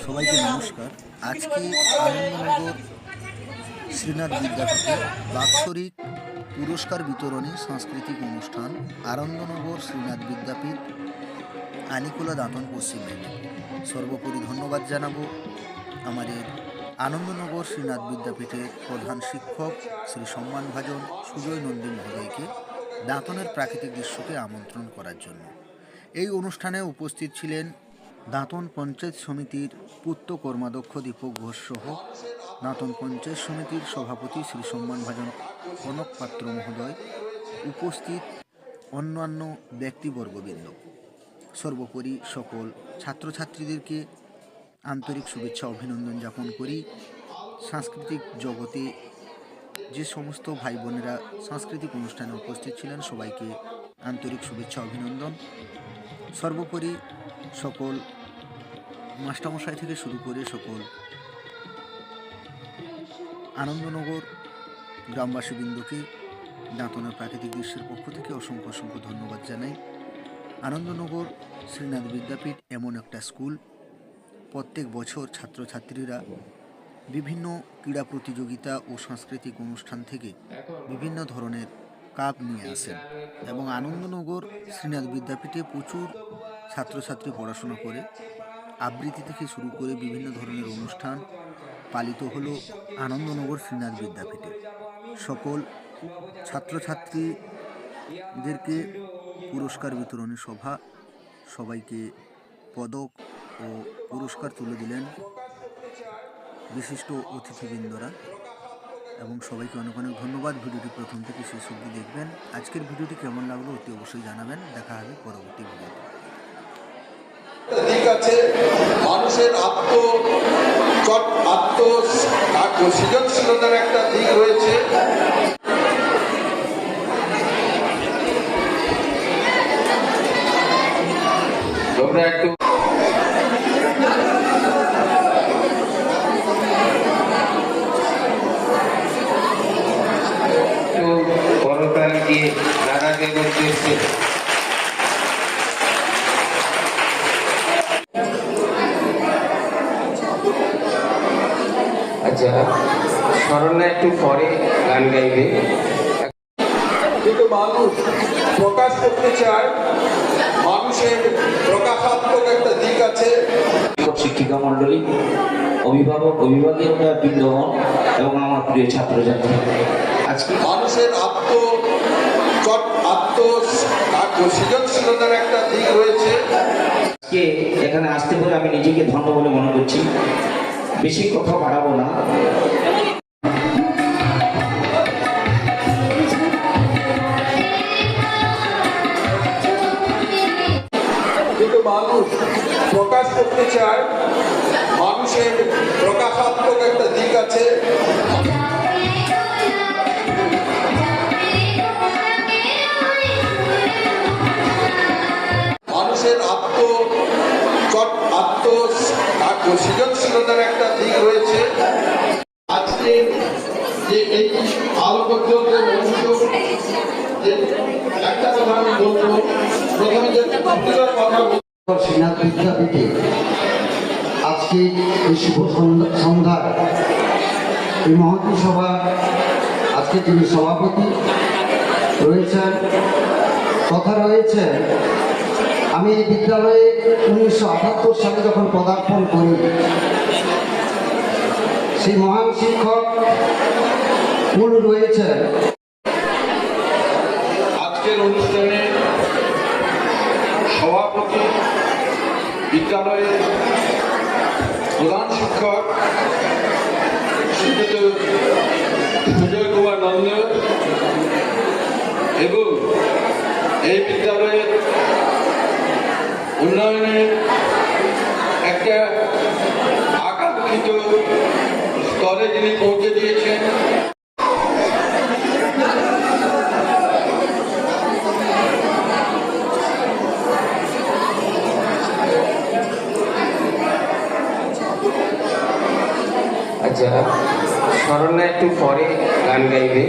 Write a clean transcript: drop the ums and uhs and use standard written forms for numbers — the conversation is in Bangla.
সবাইকে নমস্কার। আজকে আনন্দনগর শ্রীনাথ বিদ্যাপীঠে বাৎসরিক পুরস্কার বিতরণী সাংস্কৃতিক অনুষ্ঠান। আনন্দনগর শ্রীনাথ বিদ্যাপীঠ, আনিকোলা, দাঁতন, পশ্চিম মেদিনীপুর। সর্বোপরি ধন্যবাদ জানাবো আমাদের আনন্দনগর শ্রীনাথ বিদ্যাপীঠের প্রধান শিক্ষক শ্রী সম্মানভাজন সুজয় নন্দী মহোদয়কে দাঁতনের প্রাকৃতিক দৃশ্যকে আমন্ত্রণ করার জন্য। এই অনুষ্ঠানে উপস্থিত ছিলেন দাঁতন পঞ্চায়েত সমিতির পূর্ত কর্মাধ্যক্ষ দীপক ঘোষ সহ দাঁতন পঞ্চায়েত সমিতির সভাপতি শ্রী সম্মানভাজন কনক পাত্র মহোদয়, উপস্থিত অন্যান্য ব্যক্তিবর্গবৃন্দ। সর্বোপরি সকল ছাত্রছাত্রীদেরকে আন্তরিক শুভেচ্ছা অভিনন্দন জ্ঞাপন করি। সাংস্কৃতিক জগতে যে সমস্ত ভাই বোনেরা সাংস্কৃতিক অনুষ্ঠানে উপস্থিত ছিলেন সবাইকে আন্তরিক শুভেচ্ছা অভিনন্দন। সর্বোপরি সকল মাস্টারমশাই থেকে শুরু করে সকল আনন্দনগর গ্রামবাসীবৃন্দকে দাঁতনের প্রাকৃতিক দৃশ্যের পক্ষ থেকে অসংখ্য অসংখ্য ধন্যবাদ জানাই। আনন্দনগর শ্রীনাথ বিদ্যাপীঠ এমন একটা স্কুল, প্রত্যেক বছর ছাত্রছাত্রীরা বিভিন্ন ক্রীড়া প্রতিযোগিতা ও সাংস্কৃতিক অনুষ্ঠান থেকে বিভিন্ন ধরনের কাপ নিয়ে আসেন এবং আনন্দনগর শ্রীনাথ বিদ্যাপীঠে প্রচুর ছাত্রছাত্রী পড়াশোনা করে। আবৃত্তি থেকে শুরু করে বিভিন্ন ধরনের অনুষ্ঠান পালিত হলো আনন্দনগর শ্রীনাথ বিদ্যাপীঠে। সকল ছাত্রছাত্রীদেরকে পুরস্কার বিতরণী সভা, সবাইকে পদক ও পুরস্কার তুলে দিলেন বিশিষ্ট অতিথিবৃন্দরা এবং সবাইকে অনেক অনেক ধন্যবাদ। ভিডিওটি প্রথম থেকে শেষ অবধি দেখবেন। আজকের ভিডিওটি কেমন লাগলো অতি অবশ্যই জানাবেন। দেখা হবে পরবর্তী ভিডিওতে। দিক আছে মানুষের সৃজনশীলতার একটা দিক রয়েছে। তোমরা একটু করতালি দিয়ে দাদাকে করতে এসছে। আচ্ছা, স্মরণে একটু পরে গান গাইবে, কিন্তু মানুষ প্রকাশ করতে চায়, মানুষের প্রকাশাত্মক একটা দিক আছে। শিক্ষিকা মন্ডলী, অভিভাবক, অভিভাবকের বৃন্দগণ এবং আমার প্রিয় ছাত্রছাত্রী, আজকে মানুষের সৃজনশীলতার একটা দিক রয়েছে। আজকে এখানে আসতে পেরে আমি নিজেকে ধন্য বলে মনে করছি। বেশি কথা বাড়াবো না। কিন্তু মানুষ প্রকাশ করতে চায়, মানুষের প্রকাশাত্মক একটা দিক আছে। মানুষের সৃজনশীলতার একটা দিক রয়েছে। আজকে যে এই আলোকোজ্জ্বল একটা কথা আমি বলবো, প্রথমে যে কথা শ্রীনাথ বিদ্যাপীঠে আজকে এই শুভ সন্ধ্যার এই মহতী সভা, আজকে যিনি সভাপতি রয়েছেন, কথা রয়েছে, আমি এই বিদ্যালয়ে 1978 সালে যখন পদার্পণ করি, সেই মহান শিক্ষক মূল রয়েছে। আজকের অনুষ্ঠানে সভাপতি, বিদ্যালয়ের প্রধান শিক্ষক শ্রীযুক্ত সুজয় কুমার নন্দ এবং এই বিদ্যালয়ের উন্নয়নের একটা আকাঙ্ক্ষিত স্তরে যিনি পৌঁছে দিয়েছেন, আচ্ছা, স্মরণে একটু পরে গান গাইবে।